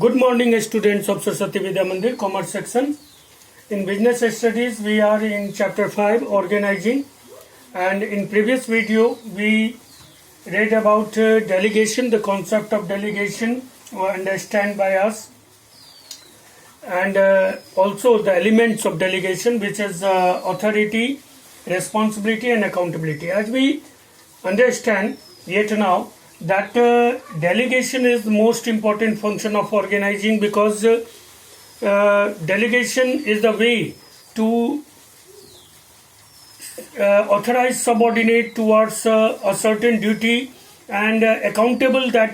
Good morning, students of Saraswati Vidya Mandir, Commerce section. In business studies, we are in chapter 5, organizing. And in previous video, we read about delegation, the concept of delegation, understand by us. And also the elements of delegation, which is authority, responsibility and accountability. As we understand yet now, that delegation is the most important function of organizing, because delegation is the way to authorize subordinate towards a certain duty, and accountable that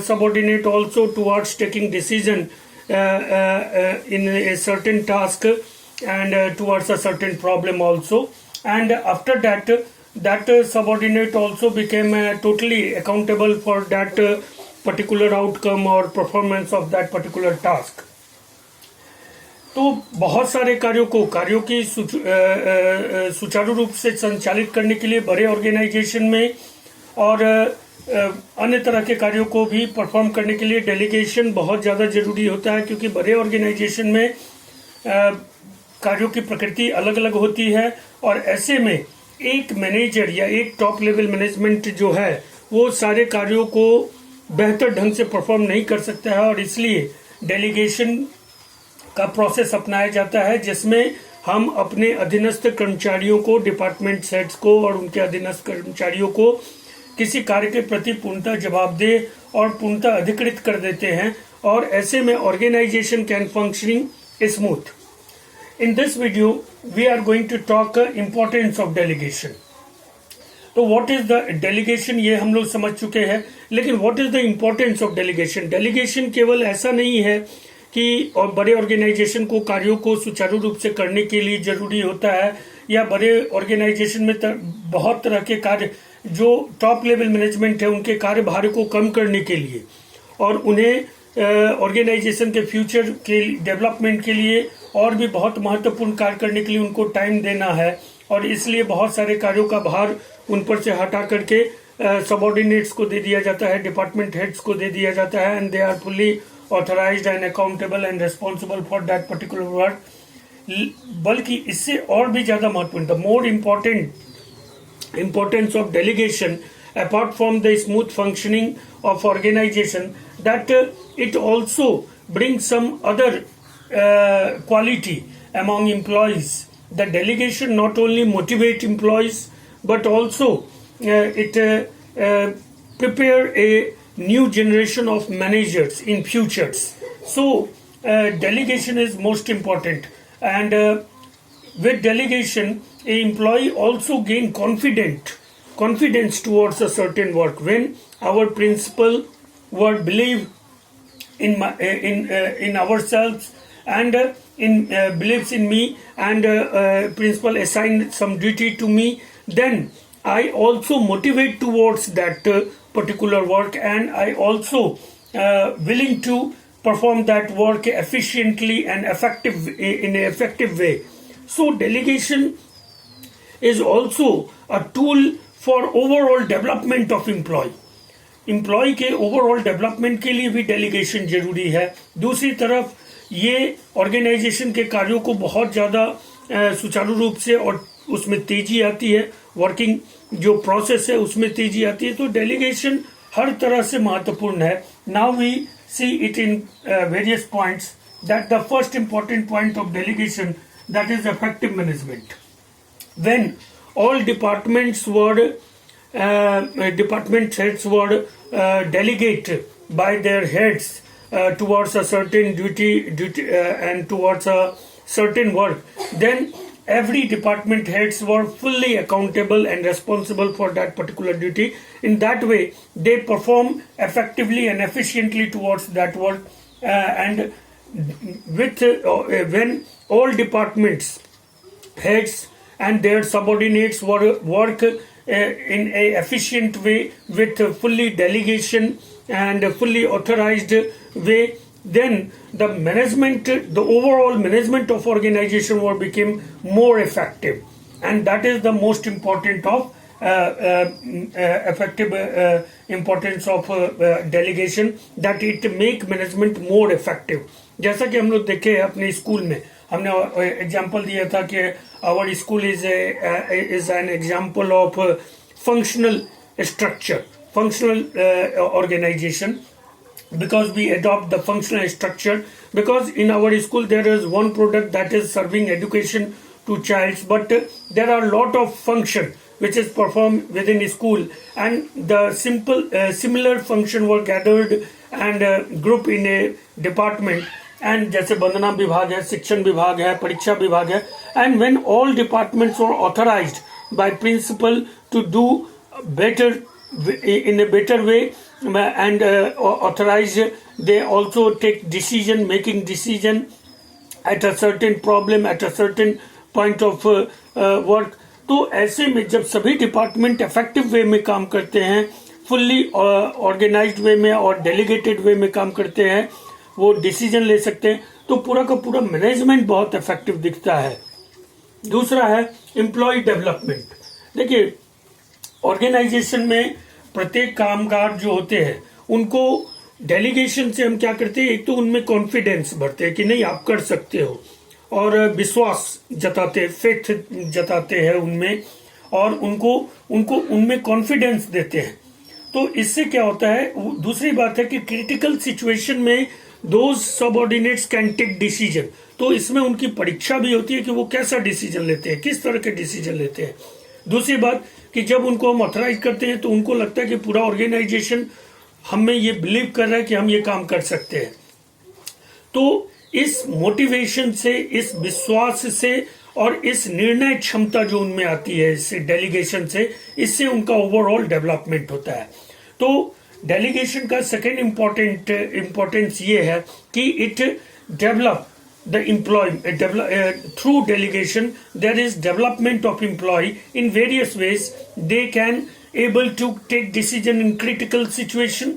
subordinate also towards taking decision in a certain task and towards a certain problem also. And after that, subordinate also became totally accountable for that particular outcome or performance of that particular task. तो बहुत सारे कार्यों की सुचारू रूप से संचालित करने के लिए बड़े ऑर्गेनाइजेशन में और अन्य तरह के कार्यों को भी परफॉर्म करने के लिए डेलीगेशन बहुत ज़्यादा जरूरी होता है, क्योंकि बड़े ऑर्गेनाइजेशन में कार्यों की प्रकृति अलग अलग होती है और ऐसे में एक मैनेजर या एक टॉप लेवल मैनेजमेंट जो है वो सारे कार्यों को बेहतर ढंग से परफॉर्म नहीं कर सकता है, और इसलिए डेलीगेशन का प्रोसेस अपनाया जाता है, जिसमें हम अपने अधीनस्थ कर्मचारियों को, डिपार्टमेंट हेड्स को और उनके अधीनस्थ कर्मचारियों को किसी कार्य के प्रति पूर्णतः जवाबदेह और पूर्णतः अधिकृत कर देते हैं, और ऐसे में organisation can functioning smooth. In this video, we are going to talk importance of delegation. तो what is the delegation, ये हम लोग समझ चुके हैं, लेकिन what is the importance of delegation? Delegation केवल ऐसा नहीं है कि और बड़े ऑर्गेनाइजेशन को कार्यों को सुचारू रूप से करने के लिए जरूरी होता है, या बड़े ऑर्गेनाइजेशन में बहुत तरह के कार्य जो टॉप लेवल मैनेजमेंट है उनके कार्यभार को कम करने के लिए और उन्हें ऑर्गेनाइजेशन के फ्यूचर के डेवलपमेंट के लिए और भी बहुत महत्वपूर्ण कार्य करने के लिए उनको टाइम देना है, और इसलिए बहुत सारे कार्यों का भार उन पर से हटा करके सबऑर्डिनेट्स को दे दिया जाता है, डिपार्टमेंट हेड्स को दे दिया जाता है, and they are fully authorised and accountable and responsible for that particular work. बल्कि इससे और भी ज्यादा महत्वपूर्ण, the more importance of delegation, apart from the smooth functioning of organization, that it also brings some other quality among employees. The delegation not only motivate employees, but also it prepare a new generation of managers in futures. So delegation is most important, and with delegation a employee also gain confidence towards a certain work. When our principal were believe in ourselves and believes in me, and principal assigned some duty to me, then I also motivate towards that particular work, and I also willing to perform that work efficiently and in an effective way. So delegation is also a tool for overall development of employee. Employ के overall development के लिए भी delegation जरूरी है. दूसरी तरफ ये organisation के कार्यों को बहुत ज़्यादा सुचारू रूप से और उसमें तेजी आती है, वर्किंग जो प्रोसेस है उसमें तेजी आती है, तो डेलीगेशन हर तरह से महत्वपूर्ण है. Now we see it in various points. That the first important point of delegation, that is effective management. When all department heads were delegate by their heads towards a certain duty and towards a certain work, then every department heads were fully accountable and responsible for that particular duty. In that way, they perform effectively and efficiently towards that work, and with when all departments heads and their subordinates work in a efficient way with fully delegation and fully authorized way, then the overall management of organization became more effective, and that is the most important of effective importance of delegation, that it make management more effective. जैसा कि हम लोग देखे अपने school में, हमने example दिया था कि our school is an example of functional structure, functional organization, because we adopt the functional structure, because in our school there is one product that is serving education to childs, but there are lot of function which is performed within school, and the similar function were gathered and grouped in a department, and जैसे वंदना विभाग है, शिक्षण विभाग है, परीक्षा विभाग है, and when all departments were authorized by principal to do better in a better way and authorized, they also take making decision at a certain problem, at a certain point of work. तो ऐसे में जब सभी department effective way में काम करते हैं, fully organised वे में और डेलीगेटेड वे में काम करते हैं, वो डिसीजन ले सकते हैं, तो पूरा का पूरा मैनेजमेंट बहुत इफेक्टिव दिखता है. दूसरा है एम्प्लॉय डेवलपमेंट. देखिए, ऑर्गेनाइजेशन में प्रत्येक कामगार जो होते हैं उनको डेलीगेशन से हम क्या करते हैं, एक तो उनमें कॉन्फिडेंस भरते हैं कि नहीं आप कर सकते हो, और विश्वास जताते हैं, फेथ जताते हैं उनमें, और उनको उनमें कॉन्फिडेंस देते हैं. तो इससे क्या होता है, दूसरी बात है कि क्रिटिकल सिचुएशन में those subordinates can take decision. तो इसमें उनकी परीक्षा भी होती है कि वो कैसा डिसीजन लेते हैं, किस तरह के डिसीजन लेते हैं. दूसरी बात कि जब उनको हम ऑथराइज करते हैं तो उनको लगता है कि पूरा ऑर्गेनाइजेशन हमें ये बिलीव कर रहा है कि हम ये काम कर सकते हैं. तो इस मोटिवेशन से, इस विश्वास से और इस निर्णय क्षमता जो उनमें आती है इस डेलीगेशन से, इससे उनका ओवरऑल डेवलपमेंट होता है. तो डेलीगेशन का सेकेंड इम्पोर्टेंस ये है कि it develop the employee through delegation there is development of employee in various ways. They can able to take decision in critical situation,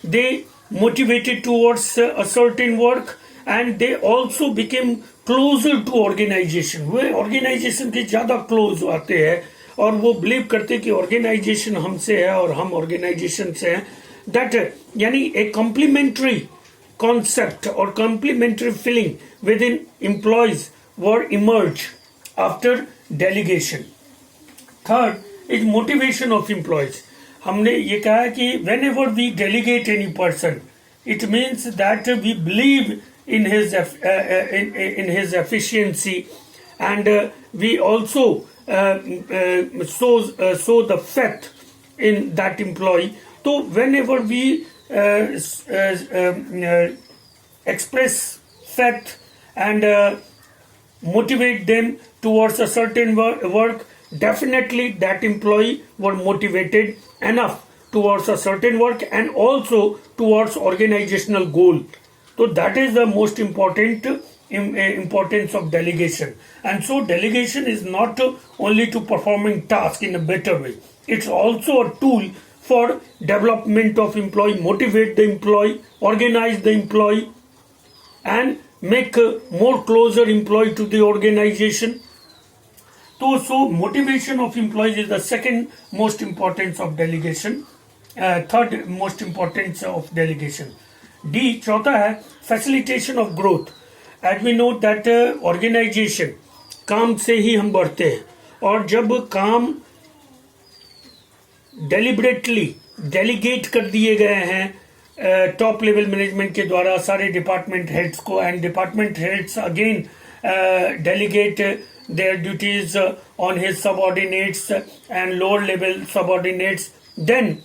they motivated towards a certain work, and they also became closer to organization. Way organization के ज्यादा close आते हैं और वो believe करते हैं कि organization हमसे है और हम organization से हैं. that यानी a complementary concept or complementary feeling within employees were emerged after delegation. Third is motivation of employees. हमने ये कहा है कि whenever we delegate any person, it means that we believe in his efficiency, and we also sow the faith in that employee. So whenever we express faith and motivate them towards a certain work, definitely that employee were motivated enough towards a certain work and also towards organizational goal. So that is the most important importance of delegation. And so delegation is not only to performing task in a better way, it's also a tool for development of employee, motivate the employee, organize the employee, and make a more closer employee to the organization. So motivation of employees is the second most importance of delegation. Third most importance of delegation. D, चौथा है facilitation of growth. As we know that organization, काम से ही हम बढ़ते हैं, और जब काम डेलिबरेटली डेलीगेट कर दिए गए हैं टॉप लेवल मैनेजमेंट के द्वारा सारे डिपार्टमेंट हेड्स को, and department heads again delegate their duties on his subordinates and lower level subordinates, then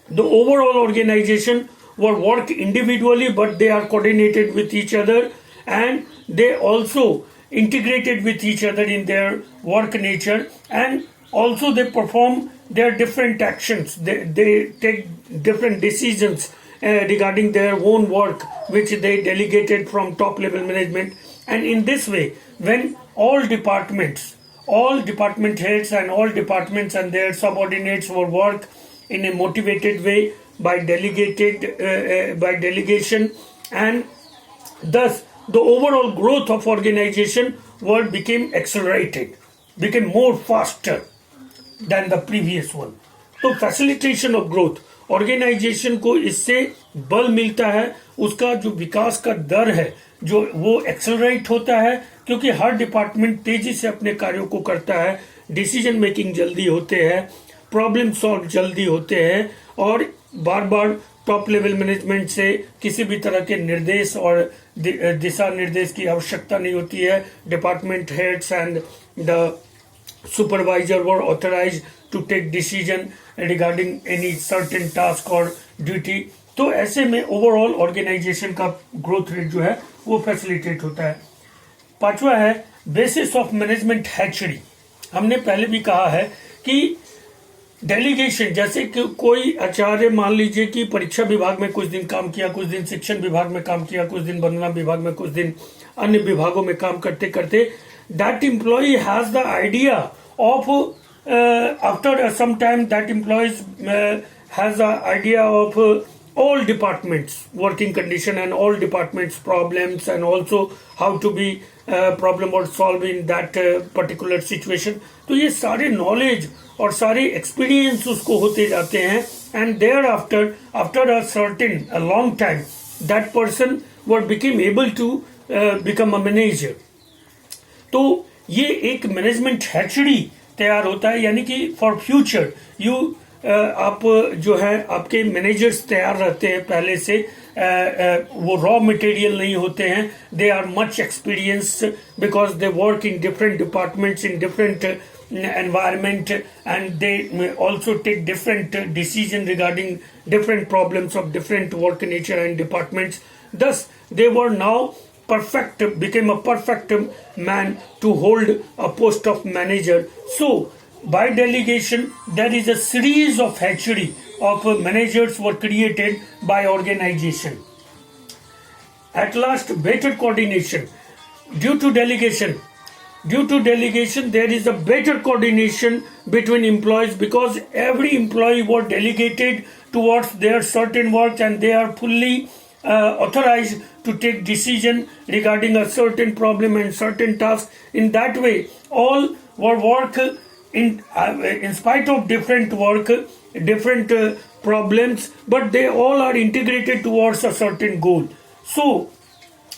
the overall organization will work individually, but they are coordinated with each other, and they also integrated with each other in their work nature, and also they perform their different actions. They take different decisions regarding their own work which they delegated from top level management. And in this way, when all department heads and all departments and their subordinates will work in a motivated way by delegation, and thus the overall growth of organization became accelerated, became more faster. than the previous one. तो facilitation of growth, organisation को इससे बल मिलता है, उसका जो विकास का दर है जो वो एक्सेलरेट होता है, क्योंकि हर डिपार्टमेंट तेजी से अपने कार्यों को करता है, डिसीजन मेकिंग जल्दी होते हैं, प्रॉब्लम सॉल्व जल्दी होते हैं, और बार बार टॉप लेवल मैनेजमेंट से किसी भी तरह के निर्देश और दिशा निर्देश की आवश्यकता नहीं होती है. Department heads and the supervisor were authorized to take decision regarding any certain task or duty. तो ऐसे में ओवरऑल ऑर्गेनाइजेशन का ग्रोथ रेट जो है वो फैसिलिटेट होता है. पांचवा है बेसिस ऑफ मैनेजमेंट हैचरी. हमने पहले भी कहा है कि डेलीगेशन, जैसे कि कोई आचार्य मान लीजिए कि परीक्षा विभाग में कुछ दिन काम किया, कुछ दिन शिक्षण विभाग में काम किया, कुछ दिन वंदना विभाग में, कुछ दिन अन्य विभागों में काम करते करते that employee has the idea of after some time that employees has the idea of all departments working condition and all departments problems and also how to be problem or solve in that particular situation. तो ये सारे knowledge और सारे experience उसको होते जाते हैं, and thereafter after a certain a long time that person became able to become a manager. तो ये एक मैनेजमेंट हैचरी तैयार होता है, यानी कि फॉर फ्यूचर यू आप जो है आपके मैनेजर्स तैयार रहते हैं पहले से, वो रॉ मटेरियल नहीं होते हैं, they are much experience because they work in different departments in different environment, and they also take different decision regarding different problems of different work nature and departments. Thus they were now became a perfect man to hold a post of manager. So by delegation there is a series of hatchery of managers were created by organization. At last, better coordination. Due to delegation there is a better coordination between employees, because every employee was delegated towards their certain work and they are fully authorized to take decision regarding a certain problem and certain task. In that way all were work in spite of different work, different problems, but they all are integrated towards a certain goal. So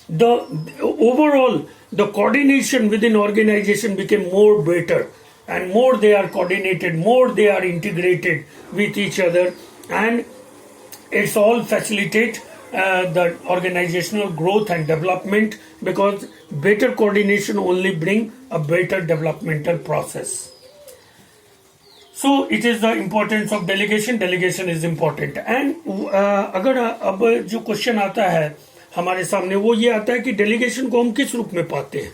the overall the coordination within organization became more better, and more they are coordinated, more they are integrated with each other, and it's all facilitate the organizational growth and development, because better coordination only bring a better developmental process. So it is the importance of delegation. Delegation is important. And अगर अब जो question आता है हमारे सामने वो ये आता है कि डेलीगेशन को हम किस रूप में पाते हैं,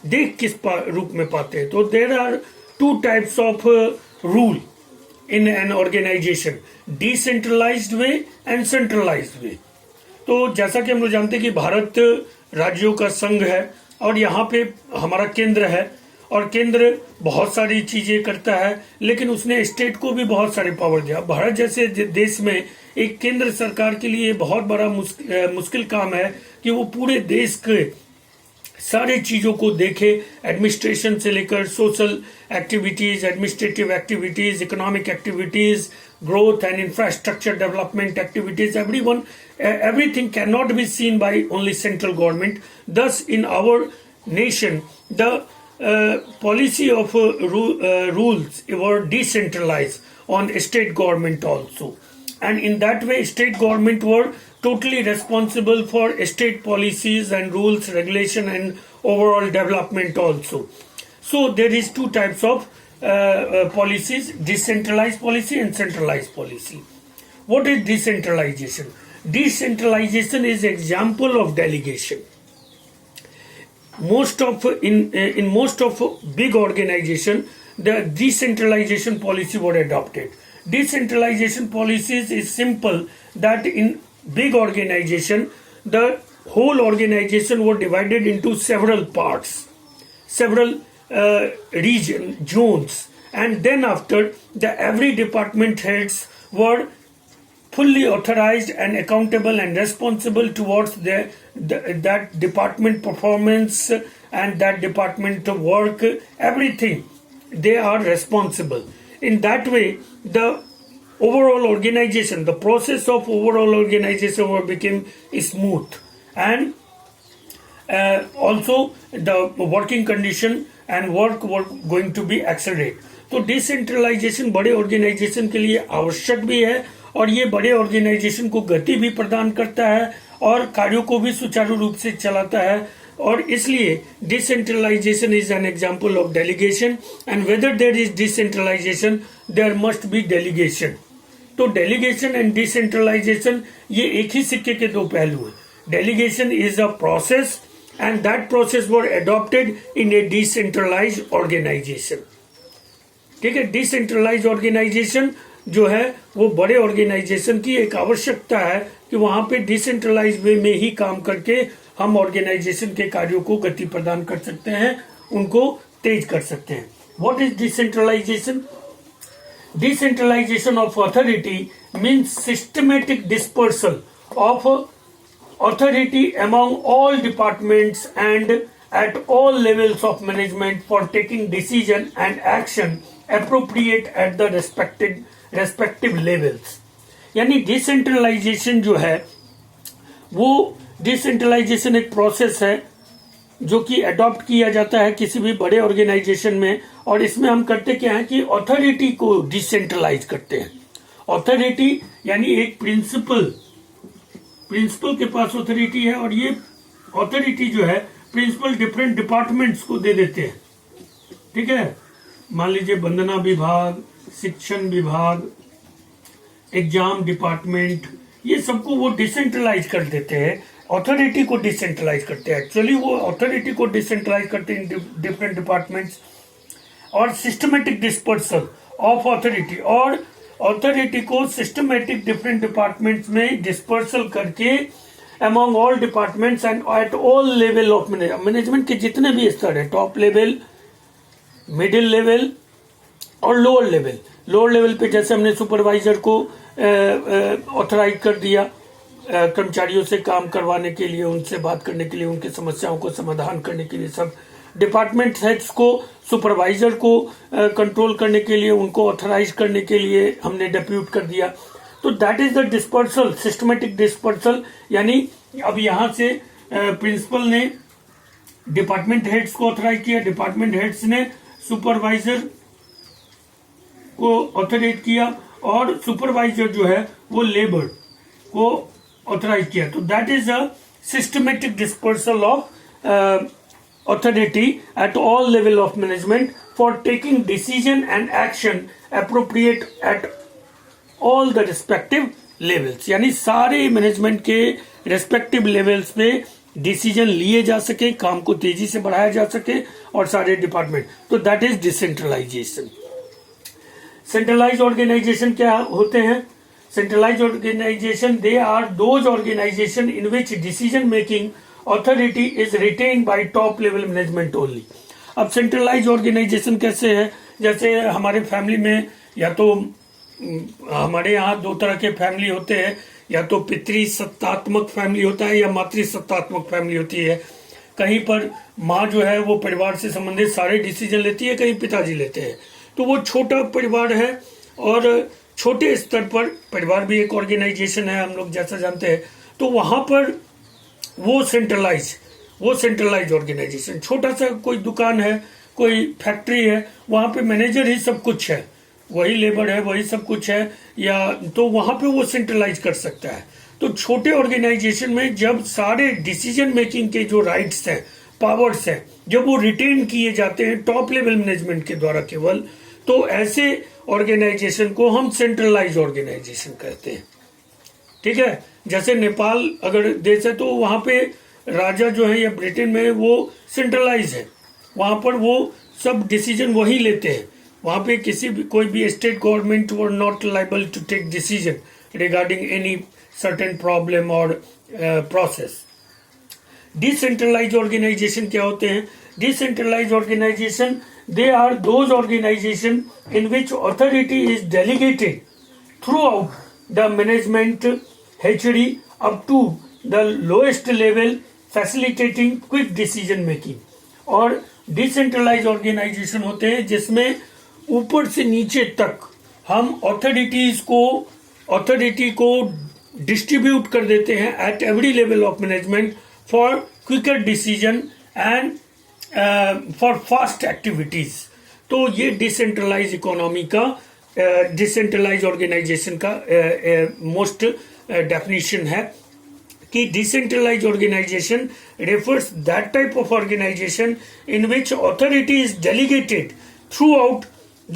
देख किस रूप में पाते हैं. तो there are two types of rule in an organisation, decentralised way and centralised way. तो जैसा कि हम लोग जानते हैं कि भारत राज्यों का संघ है और यहाँ पे हमारा केंद्र है, और केंद्र बहुत सारी चीजें करता है, लेकिन उसने स्टेट को भी बहुत सारे पावर दिया. भारत जैसे देश में एक केंद्र सरकार के लिए बहुत बड़ा मुश्किल काम है कि वो पूरे देश के सारे चीजों को देखे, एडमिनिस्ट्रेशन से लेकर social activities, administrative activities, economic activities, growth and infrastructure development activities. Everything cannot be seen by only central government. Thus in our nation the policy of rules were decentralized on state government also, and in that way state government were totally responsible for state policies and rules, regulation and overall development also. So there is two types of policies: decentralized policy and centralized policy. What is decentralization? Decentralization is example of delegation. In most of big organization the decentralization policy were adopted. Decentralization policies is simple that in big organization the whole organization were divided into several parts, several zones, and then after every department heads were fully authorized and accountable and responsible towards that department performance and that department work. Everything they are responsible. In that way, the overall organization, the process of overall organization became smooth, and also the working condition and work were going to be accelerate. तो decentralisation बड़े organisation के लिए आवश्यक भी है, और ये बड़े ऑर्गेनाइजेशन को गति भी प्रदान करता है और कार्यों को भी सुचारू रूप से चलाता है. और इसलिए decentralisation is an example of delegation, and whether there is decentralisation there must be delegation. तो डेलीगेशन एंड डिसेंट्रलाइजेशन ये एक ही सिक्के के दो पहलू हैं. Delegation is a process and that process were adopted in a decentralized organization. ठीक है, डिसेंट्रलाइज ऑर्गेनाइजेशन जो है वो बड़े ऑर्गेनाइजेशन की एक आवश्यकता है कि वहां पे डिसेंट्रलाइज वे में ही काम करके हम ऑर्गेनाइजेशन के कार्यों को गति प्रदान कर सकते हैं, उनको तेज कर सकते हैं. What is decentralisation? Decentralisation of authority means systematic dispersal of authority among all departments and at all levels of management for taking decision and action appropriate at the respective levels. यानी डिसेंट्रलाइजेशन जो है वो decentralisation एक process है जो कि adopt किया जाता है किसी भी बड़े ऑर्गेनाइजेशन में, और इसमें हम करते क्या है कि अथॉरिटी को डिसेंट्रलाइज करते हैं. अथॉरिटी यानी एक प्रिंसिपल के पास अथॉरिटी है, और ये अथॉरिटी जो है प्रिंसिपल डिफरेंट डिपार्टमेंट्स को दे देते हैं. ठीक है, मान लीजिए वंदना विभाग, शिक्षण विभाग, एग्जाम डिपार्टमेंट, ये सबको वो डिसेंट्रलाइज कर देते हैं, अथॉरिटी को डिसेंट्रलाइज करते हैं. एक्चुअली वो अथॉरिटी को डिसेंट्रलाइज करते हैं डिफरेंट डिपार्टमेंट्स. और सिस्टमेटिक डिस्पर्सल ऑफ अथॉरिटी, और अथॉरिटी को सिस्टमेटिक डिफरेंट डिपार्टमेंट्स में डिस्पर्सल करके among all departments and at all level of management के जितने भी स्तर है, टॉप लेवल, मिडिल लेवल और लोअर लेवल. लोअर लेवल पे जैसे हमने सुपरवाइजर को ऑथराइज कर दिया कर्मचारियों से काम करवाने के लिए, उनसे बात करने के लिए, उनकी समस्याओं को समाधान करने के लिए. सब डिपार्टमेंट हेड्स को, सुपरवाइजर को कंट्रोल करने के लिए, उनको ऑथराइज करने के लिए हमने डेप्यूट कर दिया. तो that is the dispersal, systematic dispersal. यानी अब यहां से प्रिंसिपल ने डिपार्टमेंट हेड्स को ऑथराइज किया, डिपार्टमेंट हेड्स ने सुपरवाइजर को ऑथराइज किया, और सुपरवाइजर जो है वो लेबर को ऑथराइज किया. तो that is a systematic dispersal of authority at all level of management for taking decision and action appropriate at all the respective levels. यानी सारे मैनेजमेंट के रेस्पेक्टिव लेवल्स पे डिसीजन लिए जा सके, काम को तेजी से बढ़ाया जा सके, और सारे डिपार्टमेंट. तो that is decentralisation. Centralise organisation क्या होते हैं? Centralise organisation they are those organisation in which decision making authority is retained by top level management only. अब सेंट्रलाइज ऑर्गेनाइजेशन कैसे है? जैसे हमारे फैमिली में, या तो हमारे यहाँ दो तरह के फैमिली होते हैं, या तो पितृसत्तात्मक फैमिली होता है या मातृसत्तात्मक फैमिली होती है. कहीं पर माँ जो है वो परिवार से संबंधित सारे डिसीजन लेती है, कहीं पिताजी लेते हैं. तो वो छोटा परिवार है, और छोटे स्तर पर परिवार भी एक ऑर्गेनाइजेशन है, हम लोग जैसा जानते हैं. तो वहां पर वो सेंट्रलाइज ऑर्गेनाइजेशन. छोटा सा कोई दुकान है, कोई फैक्ट्री है, वहां पे मैनेजर ही सब कुछ है, वही लेबर है, वही सब कुछ है, या तो वहां पे वो सेंट्रलाइज कर सकता है. तो छोटे ऑर्गेनाइजेशन में जब सारे डिसीजन मेकिंग के जो राइट्स हैं, पावर्स हैं, जब वो रिटेन किए जाते हैं टॉप लेवल मैनेजमेंट के द्वारा केवल, तो ऐसे ऑर्गेनाइजेशन को हम सेंट्रलाइज ऑर्गेनाइजेशन कहते हैं. ठीक है, जैसे नेपाल अगर देश है तो वहां पे राजा जो है या ब्रिटेन में वो सेंट्रलाइज है, वहां पर वो सब डिसीजन वही लेते हैं. वहां पे कोई भी state government were not liable to take decision regarding any certain problem और प्रोसेस. डिसेंट्रलाइज ऑर्गेनाइजेशन क्या होते हैं? Decentralise organisation they are those organisation in which authority is delegated throughout the management HRD up to the lowest level, facilitating quick decision making. और decentralise organisation होते हैं जिसमें ऊपर से नीचे तक हम अथॉरिटी को डिस्ट्रीब्यूट कर देते हैं at every level of management for quicker decision and for fast activities. तो ये डिसेंट्रलाइज इकोनॉमी का डिसेंट्रलाइज ऑर्गेनाइजेशन का मोस्ट डेफिनेशन है कि decentralise organisation refers that type of organization in which authority is delegated throughout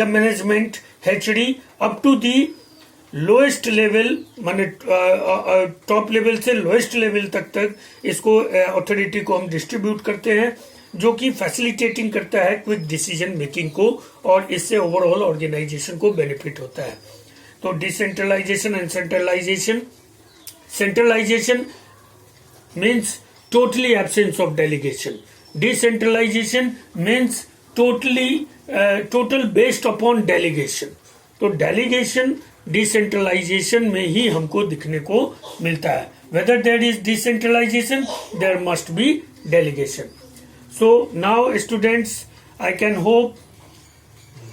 the management HRD up to the lowest level, माने top level से lowest level तक इसको authority को हम डिस्ट्रीब्यूट करते हैं, जो कि फैसिलिटेटिंग करता है क्विक डिसीजन मेकिंग को, और इससे ओवरऑल ऑर्गेनाइजेशन को बेनिफिट होता है। तो decentralisation and centralisation. Centralisation means totally absence of delegation. Decentralization means total based upon delegation. तो delegation decentralization में ही हमको दिखने को मिलता है। Whether there is decentralization, there must be delegation. So now students, I can hope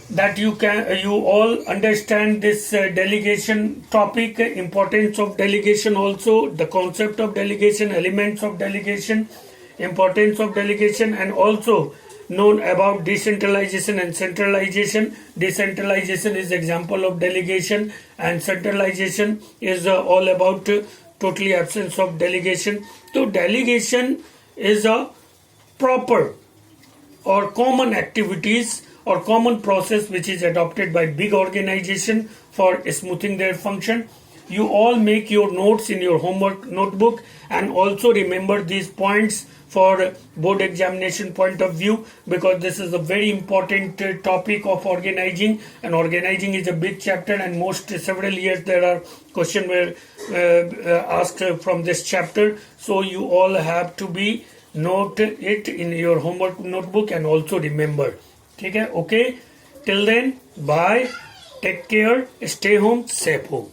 that you all understand this delegation topic, importance of delegation, also the concept of delegation, elements of delegation, importance of delegation, and also known about decentralization and centralization. Decentralization is example of delegation, and centralization is all about totally absence of delegation. So delegation is a proper or common activities or common process which is adopted by big organization for smoothing their function. You all make your notes in your homework notebook and also remember these points for board examination point of view, because this is a very important topic of organizing, and organizing is a big chapter, and several years there are questions were asked from this chapter. So you all have to be note it in your homework notebook and also remember. ठीक है, okay, till then bye, take care, stay home, safe home.